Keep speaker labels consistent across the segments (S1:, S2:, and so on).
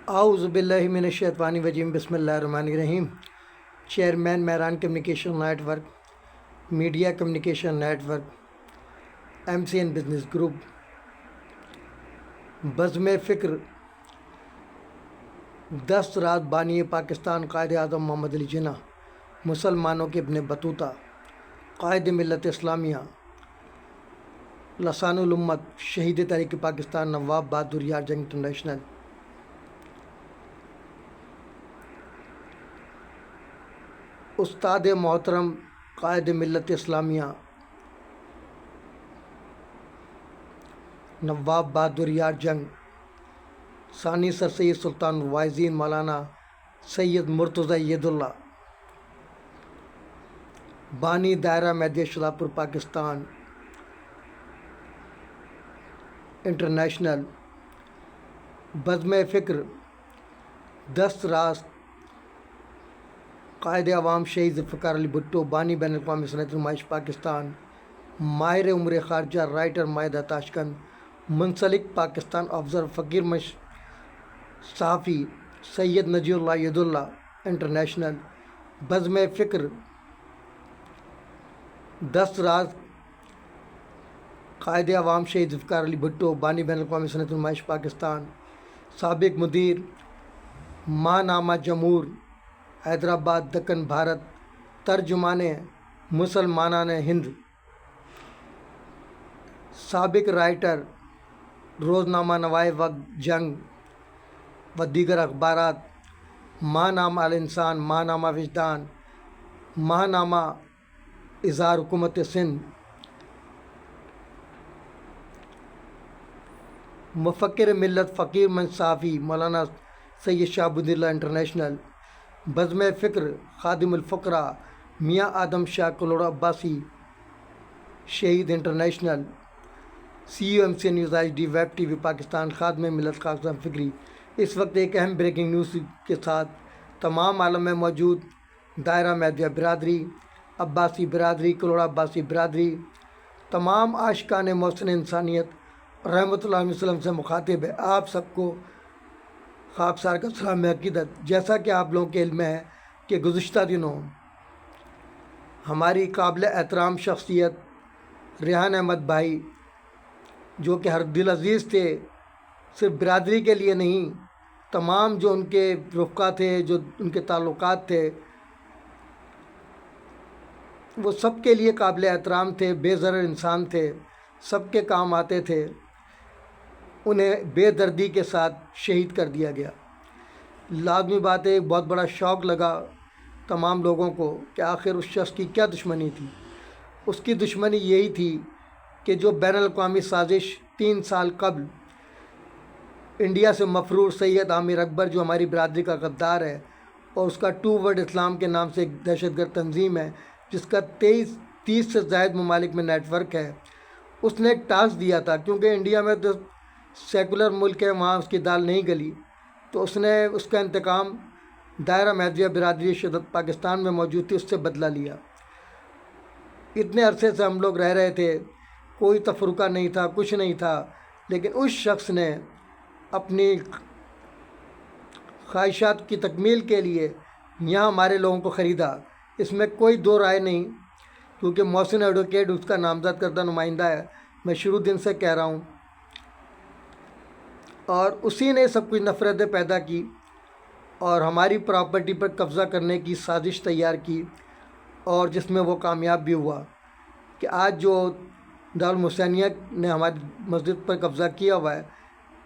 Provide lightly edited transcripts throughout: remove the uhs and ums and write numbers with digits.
S1: اعوذ باللہ من الشیطان الرجیم بسم اللہ الرحمن الرحیم۔ Chairman Mehran communication network, media communication network, MCN business group, بزم فکر 10 رات بانی پاکستان قائد اعظم محمد علی جناح، مسلمانوں کے ابن بطوطہ، قائد ملت اسلامیہ، لسان الامت، شہید تحریک پاکستان نواب بہادر یار جنگ انٹرنیشنل، استاد محترم قائد ملت اسلامیہ نواب بہادر یار جنگ، ثانی سر سید سلطان الواعظین مولانا سید مرتضی ید اللہ، بانی دائرہ مہدیہ شلاپور پاکستان انٹرنیشنل، بزم فکر 10 راست، قائد عوام شہید ذوالفقار علی بھٹو، بانی بین الاقوامی صنعت نمائش پاکستان، ماہر امور خارجہ رائٹر مائدہ تاشقند، منسلک پاکستان آبزرور فقیر صحافی سید نجی اللہ ید اللہ انٹرنیشنل، بزم فکر 10 راز، قائد عوام شہید ذوالفقار علی بھٹو، بانی بین الاقوامی صنعت نمائش پاکستان، سابق مدیر ماہ نامہ جمہور حیدرآباد دکن بھارت، ترجمان مسلمانان ہند، سابق رائٹر روزنامہ نوائے وقت جنگ و دیگر اخبارات، ماہ نامہ الانسان، ماہ نامہ وجدان، ماہ نامہ اظہار حکومت سندھ، مفکر ملت فقیر منص صحافی مولانا سید شہاب الدین اللہ انٹرنیشنل، بزم فکر خادم الفقراء میاں آدم شاہ Kalora Abbasi Shaheed international, CUMC news HD web TV Pakistan, خادم ملت خاکسان فکری۔ اس وقت ایک اہم بریکنگ نیوز کے ساتھ تمام عالم میں موجود دائرہ مہدیہ برادری، عباسی برادری، کلوڑا عباسی برادری، تمام عاشقان محسن انسانیت رحمۃ اللہ علیہ وسلم سے مخاطب ہے۔ آپ سب کو خاکسار کا سلام عقیدت۔ جیسا کہ آپ لوگوں کے علم ہے کہ گزشتہ دنوں ہماری قابل احترام شخصیت ریحان احمد بھائی، جو کہ ہر دل عزیز تھے، صرف برادری کے لیے نہیں، تمام جو ان کے رفقا تھے، جو ان کے تعلقات تھے، وہ سب کے لیے قابل احترام تھے، بے ضرر انسان تھے، سب کے کام آتے تھے، انہیں بے دردی کے ساتھ شہید کر دیا گیا۔ لازمی بات ہے، ایک بہت بڑا شوق لگا تمام لوگوں کو کہ آخر اس شخص کی کیا دشمنی تھی۔ اس کی دشمنی یہی تھی کہ جو بین الاقوامی سازش 3 سال قبل انڈیا سے مفرور سید عامر اکبر، جو ہماری برادری کا غدار ہے اور اس کا 2 ورلڈ اسلام کے نام سے ایک دہشت گرد تنظیم ہے جس کا 30 سے زائد ممالک میں نیٹ ورک ہے، اس نے ایک ٹاسک دیا تھا، کیونکہ انڈیا میں تو سیکولر ملک ہے، وہاں اس کی دال نہیں گلی، تو اس نے اس کا انتقام دائرہ مہدیہ برادری شدت پاکستان میں موجود تھی، اس سے بدلہ لیا۔ اتنے عرصے سے ہم لوگ رہ رہے تھے، کوئی تفرقہ نہیں تھا، کچھ نہیں تھا، لیکن اس شخص نے اپنی خواہشات کی تکمیل کے لیے یہاں ہمارے لوگوں کو خریدا۔ اس میں کوئی دو رائے نہیں، کیونکہ محسن ایڈوکیٹ اس کا نامزد کردہ نمائندہ ہے، میں شروع دن سے کہہ رہا ہوں، اور اسی نے سب کچھ نفرتیں پیدا کی اور ہماری پراپرٹی پر قبضہ کرنے کی سازش تیار کی، اور جس میں وہ کامیاب بھی ہوا کہ آج جو دارالحسینیہ نے ہماری مسجد پر قبضہ کیا ہوا ہے،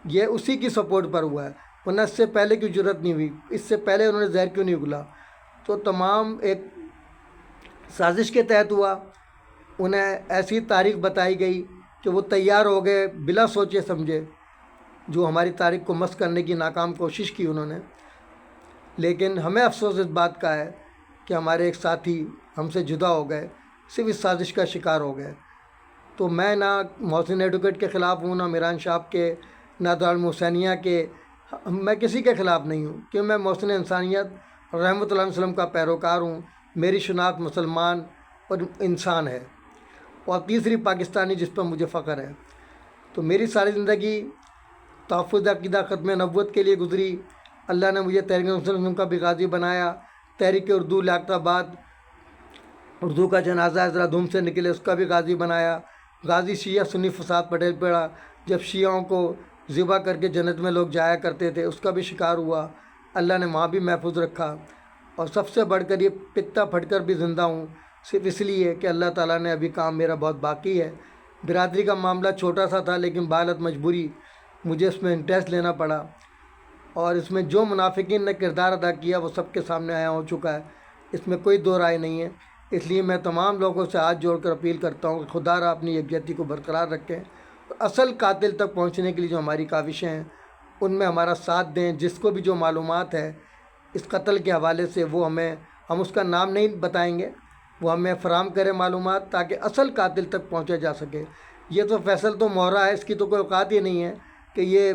S1: یہ اسی کی سپورٹ پر ہوا ہے، ورنہ اس سے پہلے کی جرت نہیں ہوئی، اس سے پہلے انہوں نے زہر کیوں نہیں اگلا۔ تو تمام ایک سازش کے تحت ہوا، انہیں ایسی تاریخ بتائی گئی کہ وہ تیار ہو گئے بلا سوچے سمجھے، جو ہماری تاریخ کو مسخ کرنے کی ناکام کوشش کی انہوں نے۔ لیکن ہمیں افسوس اس بات کا ہے کہ ہمارے ایک ساتھی ہم سے جدا ہو گئے، صرف اس سازش کا شکار ہو گئے۔ تو میں نہ محسن ایڈوکیٹ کے خلاف ہوں، نہ میران شاپ کے، نہ دارالحسینیہ کے، میں کسی کے خلاف نہیں ہوں، کہ میں محسن انسانیت رحمۃ اللہ علیہ وسلم کا پیروکار ہوں، میری شناخت مسلمان اور انسان ہے، اور تیسری پاکستانی جس پر مجھے فخر ہے۔ تو میری ساری زندگی تحفظ عقیدہ ختم نبوت کے لیے گزری، اللہ نے مجھے تحریک انصار مسلمین کا بھی غازی بنایا، تحریک اردو لیاقت آباد اردو کا جنازہ ذرا دھوم سے نکلے اس کا بھی غازی بنایا، غازی شیعہ سنی فساد پٹیل پڑا، جب شیعوں کو ذبح کر کے جنت میں لوگ جایا کرتے تھے اس کا بھی شکار ہوا، اللہ نے وہاں بھی محفوظ رکھا، اور سب سے بڑھ کر یہ پتا پھٹ کر بھی زندہ ہوں صرف اس لیے کہ اللہ تعالیٰ نے ابھی کام میرا بہت باقی ہے۔ برادری کا معاملہ چھوٹا سا تھا لیکن بحالت مجبوری مجھے اس میں انٹرسٹ لینا پڑا، اور اس میں جو منافقین نے کردار ادا کیا وہ سب کے سامنے آیا ہو چکا ہے، اس میں کوئی دو رائے نہیں ہے۔ اس لیے میں تمام لوگوں سے ہاتھ جوڑ کر اپیل کرتا ہوں کہ خدا را اپنی یکجہتی کو برقرار رکھیں، اور اصل قاتل تک پہنچنے کے لیے جو ہماری کاوشیں ہیں ان میں ہمارا ساتھ دیں۔ جس کو بھی جو معلومات ہے اس قتل کے حوالے سے وہ ہم اس کا نام نہیں بتائیں گے، وہ ہمیں فراہم کرے معلومات تاکہ اصل قاتل تک پہنچا جا سکے۔ یہ تو فیصل تو مہرا ہے، اس کی تو کوئی اوقات ہی نہیں ہے کہ یہ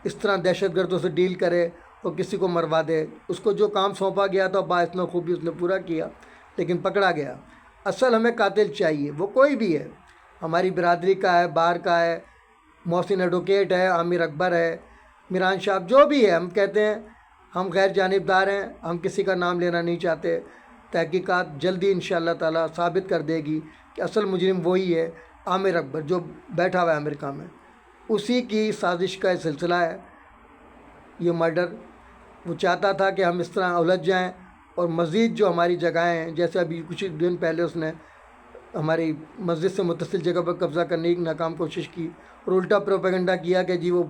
S1: اس طرح دہشت گردوں سے ڈیل کرے اور کسی کو مروا دے۔ اس کو جو کام سونپا گیا تھا باعث خوبی اس نے پورا کیا لیکن پکڑا گیا۔ اصل ہمیں قاتل چاہیے، وہ کوئی بھی ہے، ہماری برادری کا ہے، باہر کا ہے، محسن ایڈوکیٹ ہے، عامر اکبر ہے، میران شاہ، جو بھی ہے۔ ہم کہتے ہیں ہم غیر جانبدار ہیں، ہم کسی کا نام لینا نہیں چاہتے۔ تحقیقات جلدی انشاءاللہ تعالیٰ ثابت کر دے گی کہ اصل مجرم وہی ہے، عامر اکبر جو بیٹھا ہوا ہے امریکہ میں، اسی کی سازش کا یہ سلسلہ ہے یہ مرڈر۔ وہ چاہتا تھا کہ ہم اس طرح الجھ جائیں اور مزید جو ہماری جگہیں ہیں، جیسے ابھی کچھ دن پہلے اس نے ہماری مسجد سے متصل جگہ پر قبضہ کرنے کی ناکام کوشش کی اور الٹا پروپیگنڈا کیا کہ جی وہ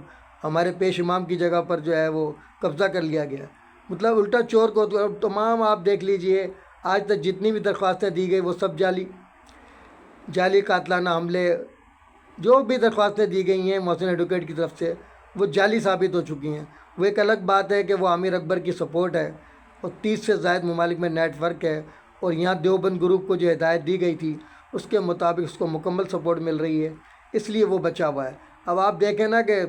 S1: ہمارے پیش امام کی جگہ پر جو ہے وہ قبضہ کر لیا گیا، مطلب الٹا چور کو تمام آپ دیکھ لیجئے آج تک جتنی بھی درخواستیں دی گئی وہ سب جعلی قاتلانہ حملے، جو بھی درخواستیں دی گئی ہیں محسن ایڈوکیٹ کی طرف سے وہ جعلی ثابت ہو چکی ہیں۔ وہ ایک الگ بات ہے کہ وہ عامر اکبر کی سپورٹ ہے اور 30 سے زائد ممالک میں نیٹ ورک ہے، اور یہاں دیوبند گروپ کو جو ہدایت دی گئی تھی اس کے مطابق اس کو مکمل سپورٹ مل رہی ہے، اس لیے وہ بچا ہوا ہے۔ اب آپ دیکھیں نا کہ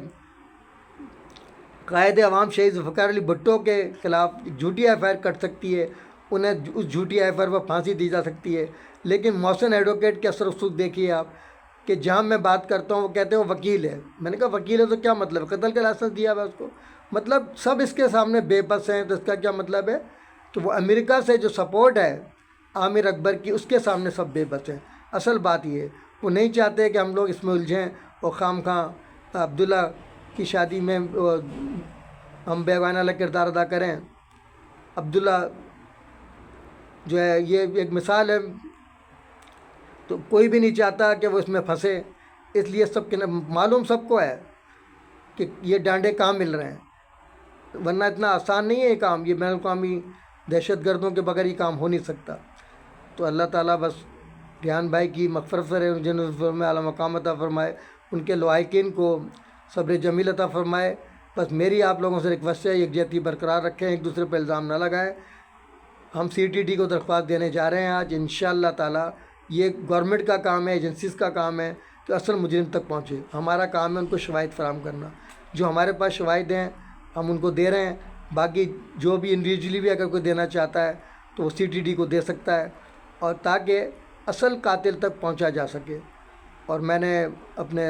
S1: قائد عوام شہید ذوالفقار علی بھٹو کے خلاف جھوٹی ایف آئی آر کٹ سکتی ہے، انہیں اس جھوٹی ایف آئی آر پر پھانسی دی جا سکتی ہے، لیکن محسن ایڈوکیٹ کے اثر و رسوخ دیکھیے آپ کہ جہاں میں بات کرتا ہوں وہ کہتے ہیں وہ وکیل ہے۔ میں نے کہا وکیل ہے تو کیا مطلب ہے؟ قتل کا لائسنس دیا ہوا ہے اس کو، مطلب سب اس کے سامنے بے بس ہیں۔ تو اس کا کیا مطلب ہے کہ وہ امریکہ سے جو سپورٹ ہے عامر اکبر کی اس کے سامنے سب بے بس ہیں۔ اصل بات یہ ہے وہ نہیں چاہتے کہ ہم لوگ اس میں الجھیں اور خام خواہ عبداللہ کی شادی میں ہم بیگانہ کردار ادا کریں۔ عبداللہ جو ہے یہ ایک مثال ہے، تو کوئی بھی نہیں چاہتا کہ وہ اس میں پھنسے، اس لیے سب کے معلوم سب کو ہے کہ یہ ڈانڈے کہاں مل رہے ہیں، ورنہ اتنا آسان نہیں ہے یہ کام، یہ بین الاقوامی دہشت گردوں کے بغیر یہ کام ہو نہیں سکتا۔ تو اللہ تعالیٰ بس ریحان بھائی کی مغفرت کرے، جنت میں اعلیٰ مقام عطا فرمائے، ان کے لواحقین کو صبر جمیل عطا فرمائے۔ بس میری آپ لوگوں سے ریکویسٹ ہے یکجہتی برقرار رکھیں، ایک دوسرے پہ الزام نہ لگائیں۔ ہم CTT کو درخواست دینے جا رہے ہیں آج انشاءاللہ تعالیٰ، یہ گورنمنٹ کا کام ہے، ایجنسیز کا کام ہے کہ اصل مجرم تک پہنچے، ہمارا کام ہے ان کو شواہد فراہم کرنا، جو ہمارے پاس شواہد ہیں ہم ان کو دے رہے ہیں، باقی جو بھی انڈیویجولی بھی اگر کوئی دینا چاہتا ہے تو وہ CTT کو دے سکتا ہے، اور تاکہ اصل قاتل تک پہنچا جا سکے۔ اور میں نے اپنے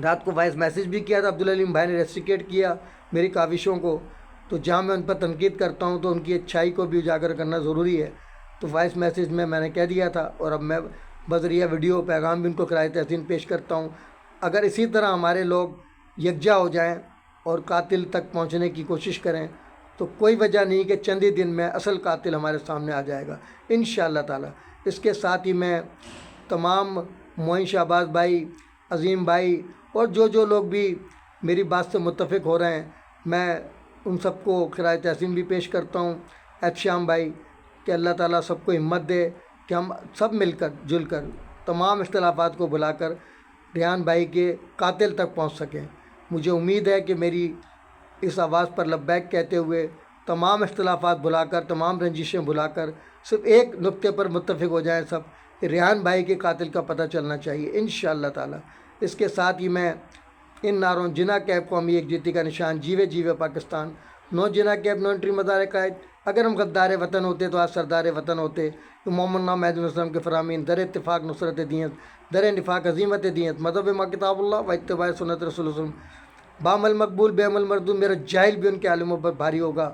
S1: رات کو وائس میسیج بھی کیا تھا، عبداللہ علیم بھائی نے ریسٹریکیٹ کیا میری کاوشوں کو، تو جہاں میں ان پر تنقید کرتا ہوں تو ان کی اچھائی کو بھی اجاگر کرنا ضروری ہے، تو وائس میسیج میں نے کہہ دیا تھا، اور اب میں بذریعہ ویڈیو پیغام بھی ان کو خراج تحسین پیش کرتا ہوں۔ اگر اسی طرح ہمارے لوگ یکجا ہو جائیں اور قاتل تک پہنچنے کی کوشش کریں تو کوئی وجہ نہیں کہ چند ہی دن میں اصل قاتل ہمارے سامنے آ جائے گا انشاءاللہ تعالیٰ۔ اس کے ساتھ ہی میں تمام معین شہباز بھائی، عظیم بھائی اور جو لوگ بھی میری بات سے متفق ہو رہے ہیں، میں ان سب کو خراج تحسین بھی پیش کرتا ہوں۔ احتشام بھائی کہ اللہ تعالیٰ سب کو ہمت دے کہ ہم سب مل کر جل کر تمام اختلافات کو بھلا کر ریحان بھائی کے قاتل تک پہنچ سکیں۔ مجھے امید ہے کہ میری اس آواز پر لبیک کہتے ہوئے تمام اختلافات بھلا کر، تمام رنجشیں بھلا کر صرف ایک نقطے پر متفق ہو جائیں سب کہ ریحان بھائی کے قاتل کا پتہ چلنا چاہیے انشاءاللہ تعالیٰ۔ اس کے ساتھ ہی میں ان نعروں جناح کیب قومی یکجہتی کا نشان، جیوے جیوے پاکستان، نو جناح کیب نو انٹری مدار قائد، اگر ہم غدار وطن ہوتے تو آج سردار وطن ہوتے، محمد نام محدود وسلم کے فرامین، در اتفاق نصرت دینت، در نفاق عظیمت دینت، مذہب ما کتاب اللہ و اتباع سنت رسول اللہ بعمل مقبول بے عمل مردود، میرا جاہل بھی ان کے عالموں پر بھاری ہوگا۔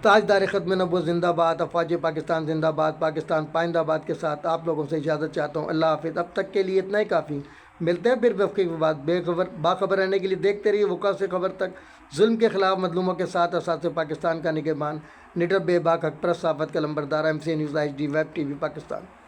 S1: تاجدار ختم نبوت زندہ باد، افواج پاکستان زندہ باد، پاکستان پائندہ باد کے ساتھ آپ لوگوں سے اجازت چاہتا ہوں۔ اللہ حافظ، اب تک کے لیے اتنا ہی کافی، ملتے ہیں پھر وقفے کے بعد۔ باخبر رہنے کے لیے دیکھتے رہیے وقوع سے خبر تک، ظلم کے خلاف مظلوموں کے ساتھ اساس پاکستان کا نگہبان، نڈر بے باک حق پرست صحافت کا لمبردار، MC news HD web TV Pakistan.